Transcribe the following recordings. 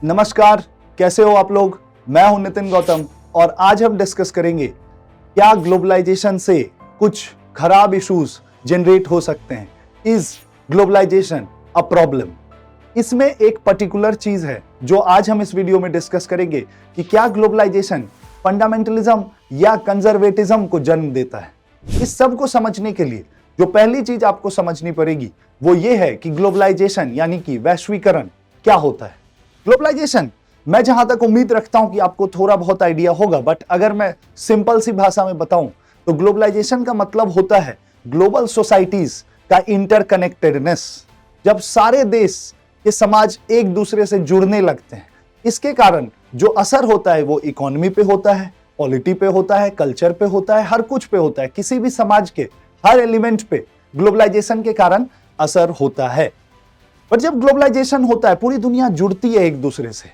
नमस्कार, कैसे हो आप लोग। मैं हूं नितिन गौतम और आज हम डिस्कस करेंगे क्या ग्लोबलाइजेशन से कुछ खराब इश्यूज जनरेट हो सकते हैं। Is globalisation a problem. इसमें एक पर्टिकुलर चीज है जो आज हम इस वीडियो में डिस्कस करेंगे कि क्या ग्लोबलाइजेशन फंडामेंटलिज्म या कंजर्वेटिज्म को जन्म देता है। इस सब को समझने के लिए जो पहली चीज आपको समझनी पड़ेगी वो ये है कि ग्लोबलाइजेशन यानी कि वैश्वीकरण क्या होता है। ग्लोबलाइजेशन, मैं जहां तक उम्मीद रखता हूं कि आपको थोड़ा बहुत आइडिया होगा, बट अगर मैं सिंपल सी भाषा में बताऊं तो ग्लोबलाइजेशन का मतलब होता है ग्लोबल सोसाइटीज का इंटरकनेक्टेडनेस। जब सारे देश के समाज एक दूसरे से जुड़ने लगते हैं, इसके कारण जो असर होता है वो इकोनॉमी पे होता है, पॉलिटी पे होता है, कल्चर पे होता है, हर कुछ पे होता है। किसी भी समाज के हर एलिमेंट पे ग्लोबलाइजेशन के कारण असर होता है। पर जब ग्लोबलाइजेशन होता है, पूरी दुनिया जुड़ती है एक दूसरे से,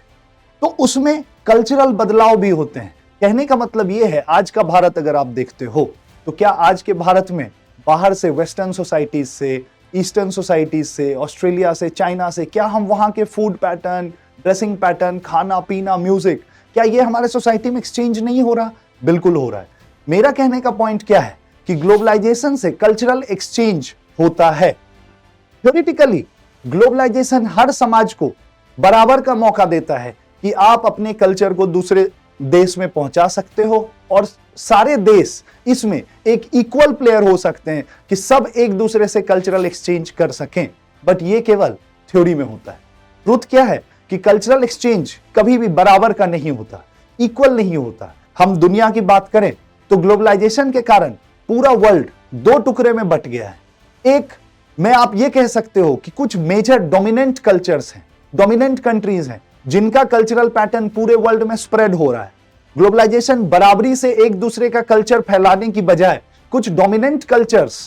तो उसमें कल्चरल बदलाव भी होते हैं। कहने का मतलब यह है, आज का भारत अगर आप देखते हो तो क्या आज के भारत में बाहर से वेस्टर्न सोसाइटीज से, ईस्टर्न सोसाइटीज से, ऑस्ट्रेलिया से, चाइना से, क्या हम वहां के फूड पैटर्न, ड्रेसिंग पैटर्न, खाना पीना, म्यूजिक, क्या ये हमारे सोसाइटी में एक्सचेंज नहीं हो रहा? बिल्कुल हो रहा है। मेरा कहने का पॉइंट क्या है कि ग्लोबलाइजेशन से कल्चरल एक्सचेंज होता है। थ्योरेटिकली ग्लोबलाइजेशन हर समाज को बराबर का मौका देता है कि आप अपने कल्चर को दूसरे देश में पहुंचा सकते हो और सारे देश इसमें एक इक्वल प्लेयर हो सकते हैं कि सब एक दूसरे से कल्चरल एक्सचेंज कर सकें। बट ये केवल थ्योरी में होता है। ट्रुथ क्या है कि कल्चरल एक्सचेंज कभी भी बराबर का नहीं होता, इक्वल नहीं होता। हम दुनिया की बात करें तो ग्लोबलाइजेशन के कारण पूरा वर्ल्ड दो टुकड़े में बट गया है। एक में आप ये कह सकते हो कि कुछ मेजर डोमिनेंट कल्चर्स हैं, डोमिनेंट कंट्रीज हैं, जिनका कल्चरल पैटर्न पूरे वर्ल्ड में स्प्रेड हो रहा है। ग्लोबलाइजेशन बराबरी से एक दूसरे का कल्चर फैलाने की बजाय कुछ डोमिनेंट कल्चर्स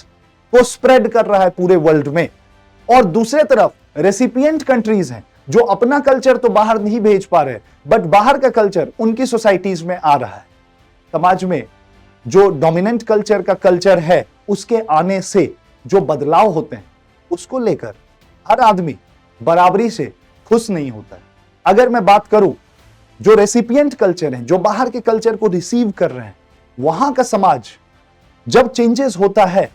को स्प्रेड कर रहा है पूरे वर्ल्ड में। और दूसरे तरफ रेसिपिएंट कंट्रीज हैं जो अपना कल्चर तो बाहर नहीं भेज पा रहे, बट बाहर का कल्चर उनकी सोसाइटीज में आ रहा है। समाज में जो डोमिनेंट कल्चर का कल्चर है, उसके आने से जो बदलाव होते हैं उसको लेकर हर आदमी बराबरी से खुश नहीं होता है। अगर मैं बात करूं जो रेसिपिएंट कल्चर है, जो बाहर के कल्चर को रिसीव कर रहे हैं, वहां का समाज जब चेंजेस होता है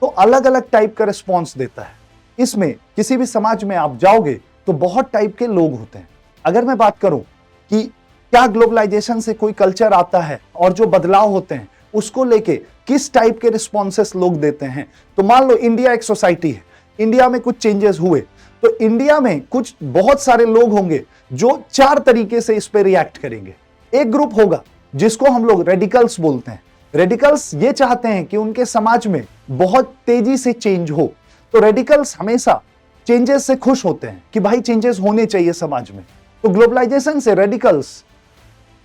तो अलग अलग टाइप का रिस्पॉन्स देता है। इसमें किसी भी समाज में आप जाओगे तो बहुत टाइप के लोग होते हैं। अगर मैं बात करूं कि क्या ग्लोबलाइजेशन से कोई कल्चर आता है और जो बदलाव होते हैं उसको लेके किस टाइप के रिस्पॉन्सेस लोग देते हैं, तो मान लो इंडिया एक सोसाइटी है, इंडिया में कुछ चेंजेस हुए तो इंडिया में कुछ बहुत सारे लोग होंगे जो चार तरीके से इस पे रिएक्ट करेंगे। एक ग्रुप होगा जिसको हम लोग रेडिकल्स बोलते हैं। रेडिकल्स ये चाहते हैं कि उनके समाज में बहुत तेजी से चेंज हो, तो रेडिकल्स हमेशा चेंजेस से खुश होते हैं कि भाई चेंजेस होने चाहिए समाज में। तो ग्लोबलाइजेशन से रेडिकल्स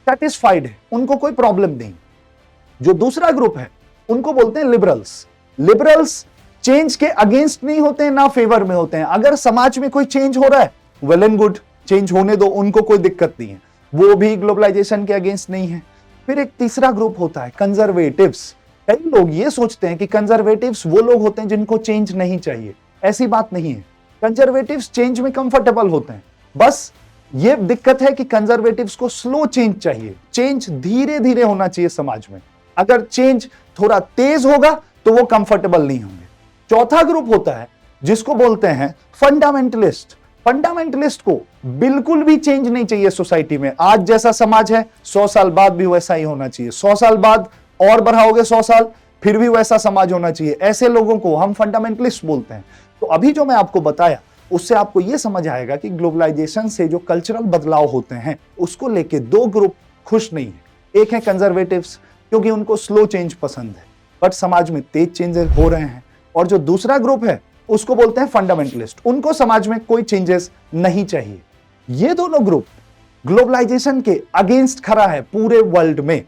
सेटिस्फाइड है, उनको कोई प्रॉब्लम नहीं। जो दूसरा ग्रुप है उनको बोलते हैं लिबरल्स। लिबरल्स चेंज के अगेंस्ट नहीं होते हैं, ना फेवर में होते हैं। अगर समाज में कोई चेंज हो रहा है, वेल एंड गुड, चेंज होने दो, उनको कोई दिक्कत नहीं है, वो भी ग्लोबलाइजेशन के अगेंस्ट नहीं है। फिर एक तीसरा ग्रुप होता है कंजर्वेटिव्स। कई लोग ये सोचते हैं कि कंजर्वेटिव्स वो लोग होते हैं जिनको चेंज नहीं चाहिए। ऐसी बात नहीं है। कंजर्वेटिव्स चेंज में कंफर्टेबल होते हैं, बस ये दिक्कत है कि कंजर्वेटिव्स को स्लो चेंज चाहिए। चेंज धीरे धीरे होना चाहिए समाज में। अगर चेंज थोड़ा तेज होगा तो वो कंफर्टेबल नहीं होंगे। चौथा ग्रुप होता है जिसको बोलते हैं फंडामेंटलिस्ट। फंडामेंटलिस्ट को बिल्कुल भी चेंज नहीं चाहिए सोसाइटी में। आज जैसा समाज है 100 साल बाद भी वैसा ही होना चाहिए। 100 साल बाद और बढ़ाओगे 100 साल, फिर भी वैसा समाज होना चाहिए। ऐसे लोगों को हम फंडामेंटलिस्ट बोलते हैं। तो अभी जो मैं आपको बताया उससे आपको यह समझ आएगा कि ग्लोबलाइजेशन से जो कल्चरल बदलाव होते हैं उसको लेके दो ग्रुप खुश नहीं है। एक है कंजर्वेटिव्स, क्योंकि उनको स्लो चेंज पसंद है, बट समाज में तेज चेंजेस हो रहे हैं। और जो दूसरा ग्रुप है उसको बोलते हैं फंडामेंटलिस्ट, उनको समाज में कोई चेंजेस नहीं चाहिए। ये दोनों ग्रुप ग्लोबलाइजेशन के अगेंस्ट खड़ा है पूरे वर्ल्ड में।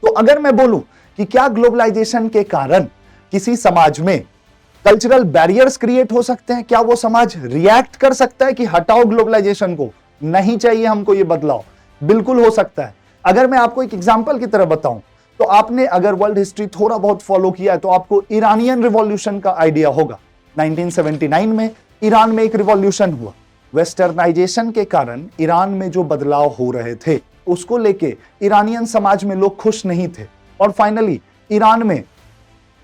तो अगर मैं बोलूं कि क्या ग्लोबलाइजेशन के कारण किसी समाज में कल्चरल बैरियर्स क्रिएट हो सकते हैं, क्या वो समाज रिएक्ट कर सकता है कि हटाओ ग्लोबलाइजेशन को, नहीं चाहिए हमको ये बदलाव? बिल्कुल हो सकता है। अगर मैं आपको एक एग्जांपल की तरह बताऊं तो आपने अगर वर्ल्ड हिस्ट्री थोड़ा बहुत फॉलो किया है तो आपको ईरानियन रिवॉल्यूशन का आइडिया होगा। 1979 में ईरान में एक रिवॉल्यूशन हुआ। वेस्टर्नाइजेशन के कारण ईरान में जो बदलाव हो रहे थे उसको लेके ईरानियन समाज में लोग खुश नहीं थे, और फाइनली ईरान में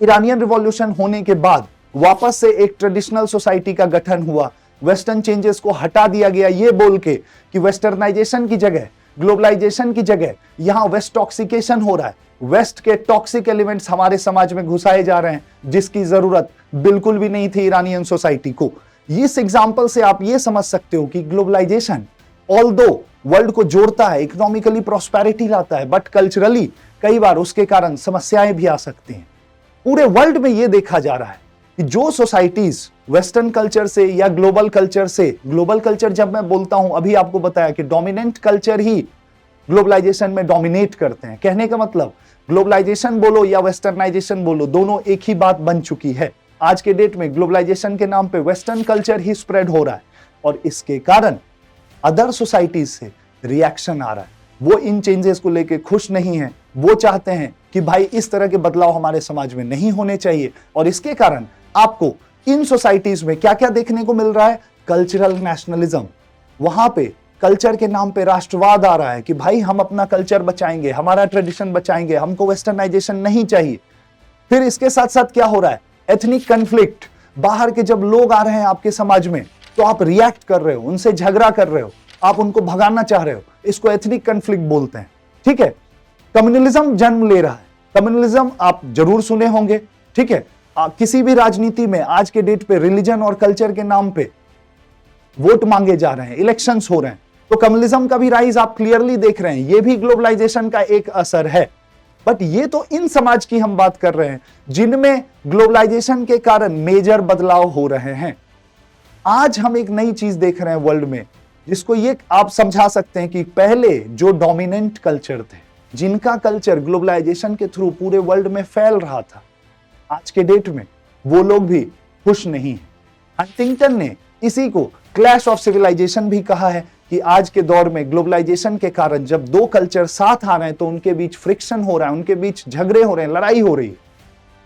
ईरानियन रिवॉल्यूशन होने के बाद वापस से एक ट्रेडिशनल सोसाइटी का गठन हुआ। वेस्टर्न चेंजेस को हटा दिया गया ये बोल के कि वेस्टर्नाइजेशन की जगह, ग्लोबलाइजेशन की जगह यहां वेस्ट टॉक्सिकेशन हो रहा है, वेस्ट के टॉक्सिक एलिमेंट्स हमारे समाज में घुसाए जा रहे हैं, जिसकी जरूरत बिल्कुल भी नहीं थी ईरानियन सोसाइटी को। इस एग्जाम्पल से आप ये समझ सकते हो कि ग्लोबलाइजेशन ऑल्दो वर्ल्ड को जोड़ता है, इकोनॉमिकली प्रॉस्पेरिटी लाता है, बट कल्चरली कई बार उसके कारण समस्याएं भी आ सकती हैं। पूरे वर्ल्ड में यह देखा जा रहा है कि जो सोसाइटीज वेस्टर्न कल्चर से या ग्लोबल कल्चर से, ग्लोबल कल्चर जब मैं बोलता हूं, अभी आपको बताया कि डोमिनेंट कल्चर ही ग्लोबलाइजेशन में डोमिनेट करते हैं। कहने का मतलब ग्लोबलाइजेशन बोलो या वेस्टर्नाइजेशन बोलो, दोनों एक ही बात बन चुकी है। आज के डेट में ग्लोबलाइजेशन के नाम पे वेस्टर्न कल्चर ही स्प्रेड हो रहा है, और इसके कारण अदर सोसाइटीज से रिएक्शन आ रहा है। वो इन चेंजेस को लेके खुश नहीं है, वो चाहते हैं कि भाई इस तरह के बदलाव हमारे समाज में नहीं होने चाहिए। और इसके कारण आपको इन सोसाइटीज में क्या क्या देखने को मिल रहा है? Cultural nationalism. वहां पे कल्चर के नाम पे राष्ट्रवाद आ रहा है कि भाई हम अपना कल्चर बचाएंगे, हमारा ट्रेडिशन बचाएंगे, हमको वेस्टर्नाइजेशन नहीं चाहिए। फिर इसके साथ साथ क्या हो रहा है? Ethnic conflict. बाहर के जब लोग आ रहे हैं आपके समाज में तो आप रिएक्ट कर रहे हो, उनसे झगड़ा कर रहे हो, आप उनको भगाना चाह रहे हो, इसको एथनिक कन्फ्लिक्ट बोलते हैं। ठीक है, कम्युनलिज्म जन्म ले रहा है। कम्युनलिज्म आप जरूर सुने होंगे। ठीक है, किसी भी राजनीति में आज के डेट पे रिलीजन और कल्चर के नाम पे वोट मांगे जा रहे हैं, इलेक्शंस हो रहे हैं, तो कम्युनलिज्म का भी राइज आप क्लियरली देख रहे हैं। ये भी ग्लोबलाइजेशन का एक असर है। बट ये तो इन समाज की हम बात कर रहे हैं जिनमें ग्लोबलाइजेशन के कारण मेजर बदलाव हो रहे हैं। आज हम एक नई चीज देख रहे हैं वर्ल्ड में, जिसको ये आप समझा सकते हैं कि पहले जो डोमिनेंट कल्चर थे, जिनका कल्चर ग्लोबलाइजेशन के थ्रू पूरे वर्ल्ड में फैल रहा था, आज के डेट में वो लोग भी खुश नहीं है। हंटिंगटन ने इसी को क्लैश ऑफ सिविलाइजेशन भी कहा है कि आज के दौर में ग्लोबलाइजेशन के कारण जब दो कल्चर साथ आ रहे हैं तो उनके बीच फ्रिक्शन हो रहा है, उनके बीच झगड़े हो रहे हैं, लड़ाई हो रही है।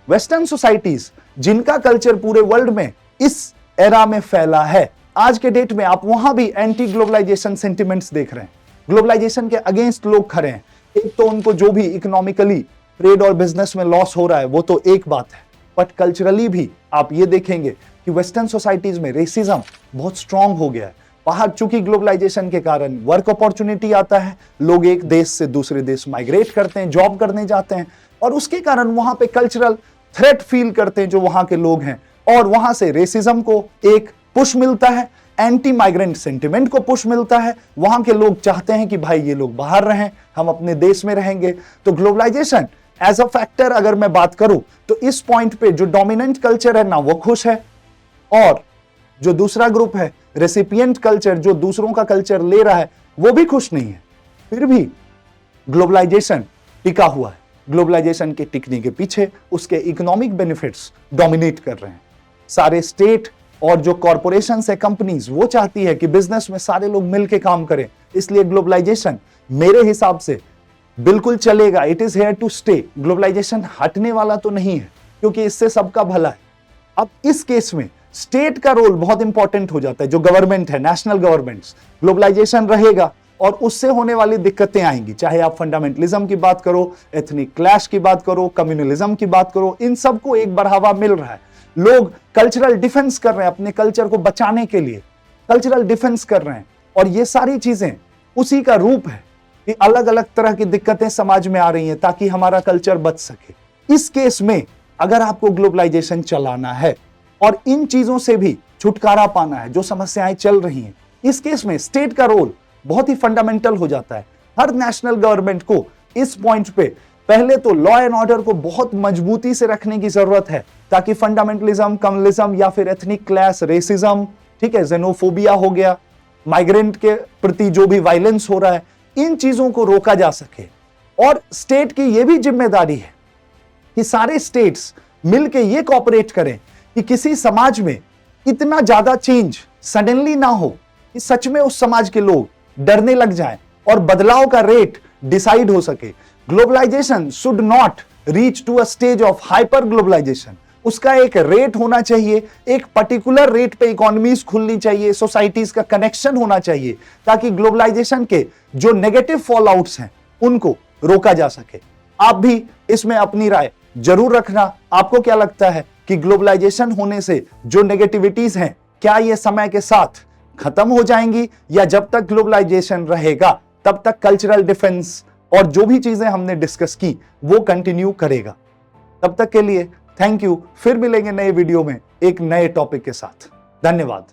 वेस्टर्न सोसाइटीज जिनका कल्चर पूरे वर्ल्ड में इस एरा में फैला है, आज के डेट में आप वहां भी एंटी ग्लोबलाइजेशन सेंटिमेंट्स देख रहे हैं। ग्लोबलाइजेशन के अगेंस्ट लोग खड़े हैं। एक तो उनको जो भी इकोनॉमिकली ट्रेड और बिजनेस में लॉस हो रहा है वो तो एक बात है, बट कल्चरली भी आप ये देखेंगे कि वेस्टर्न सोसाइटीज में रेसिज्म बहुत स्ट्रांग हो गया है। बाहर चूंकि ग्लोबलाइजेशन के कारण वर्क अपॉर्चुनिटी आता है, लोग एक देश से दूसरे देश माइग्रेट करते हैं, जॉब करने जाते हैं, और उसके कारण वहां पे कल्चरल थ्रेट फील करते हैं जो वहां के लोग हैं, और वहां से रेसिज्म को एक पुश मिलता है, एंटी माइग्रेंट सेंटिमेंट को पुश मिलता है। वहां के लोग चाहते हैं कि भाई ये लोग बाहर रहें, हम अपने देश में रहेंगे। तो ग्लोबलाइजेशन एज अ फैक्टर अगर मैं बात करूं तो इस पॉइंट पे जो डोमिनेंट कल्चर है ना वो खुश है, और जो दूसरा ग्रुप है रेसिपिएंट कल्चर जो दूसरों का कल्चर ले रहा है वो भी खुश नहीं है। फिर भी ग्लोबलाइजेशन टिका हुआ है। ग्लोबलाइजेशन के टिकने के पीछे उसके इकोनॉमिक बेनिफिट्स डोमिनेट कर रहे हैं। सारे स्टेट और जो कॉरपोरेशन है, कंपनीज, वो चाहती है कि बिजनेस में सारे लोग मिलकर काम करें। इसलिए ग्लोबलाइजेशन मेरे हिसाब से बिल्कुल चलेगा। It is here to stay. Globalisation हटने वाला तो नहीं है, क्योंकि इससे सबका भला है। अब इस केस में स्टेट का रोल बहुत इंपॉर्टेंट हो जाता है। जो गवर्नमेंट है, नेशनल गवर्नमेंट्स, ग्लोबलाइजेशन रहेगा और उससे होने वाली दिक्कतें आएंगी। चाहे आप फंडामेंटलिज्म की बात करो, एथनिक क्लैश की बात करो, कम्युनलिज्म की बात करो, इन सबको एक बढ़ावा मिल रहा है। लोग कल्चरल डिफेंस कर रहे हैं, अपने कल्चर को बचाने के लिए कल्चरल डिफेंस कर रहे हैं, और ये सारी चीजें उसी का रूप है कि अलग अलग तरह की दिक्कतें समाज में आ रही हैं ताकि हमारा कल्चर बच सके। इस केस में अगर आपको ग्लोबलाइजेशन चलाना है और इन चीजों से भी छुटकारा पाना है जो समस्याएं चल रही हैं, इस केस में स्टेट का रोल बहुत ही फंडामेंटल हो जाता है। हर नेशनल गवर्नमेंट को इस पॉइंट पे पहले तो लॉ एंड ऑर्डर को बहुत मजबूती से रखने की जरूरत है, ताकि फंडामेंटलिज्म, कम्युनलिज्म या फिर एथनिक क्लैश, रेसिज्म, ठीक है, जेनोफोबिया हो गया, माइग्रेंट के प्रति जो भी वायलेंस हो रहा है, इन चीजों को रोका जा सके। और स्टेट की यह भी जिम्मेदारी है कि सारे स्टेट्स मिलकर यह कोऑपरेट करें कि किसी समाज में इतना ज्यादा चेंज सडनली ना हो कि सच में उस समाज के लोग डरने लग जाएं और बदलाव का रेट डिसाइड हो सके। Globalisation should not reach to a stage of hyper globalisation. उसका एक रेट होना चाहिए, एक पर्टिकुलर रेट पे इकोनॉमीज खुलनी चाहिए, सोसाइटीज का कनेक्शन होना चाहिए, ताकि ग्लोबलाइजेशन के जो नेगेटिव फॉल आउट्स हैं उनको रोका जा सके। आप भी इसमें अपनी राय जरूर रखना। आपको क्या लगता है कि ग्लोबलाइजेशन होने से जो नेगेटिविटीज हैं, क्या ये समय के साथ खत्म हो जाएंगी, या जब तक ग्लोबलाइजेशन रहेगा तब तक कल्चरल डिफेंस और जो भी चीजें हमने डिस्कस की वो कंटिन्यू करेगा? तब तक के लिए थैंक यू। फिर मिलेंगे नए वीडियो में एक नए टॉपिक के साथ। धन्यवाद।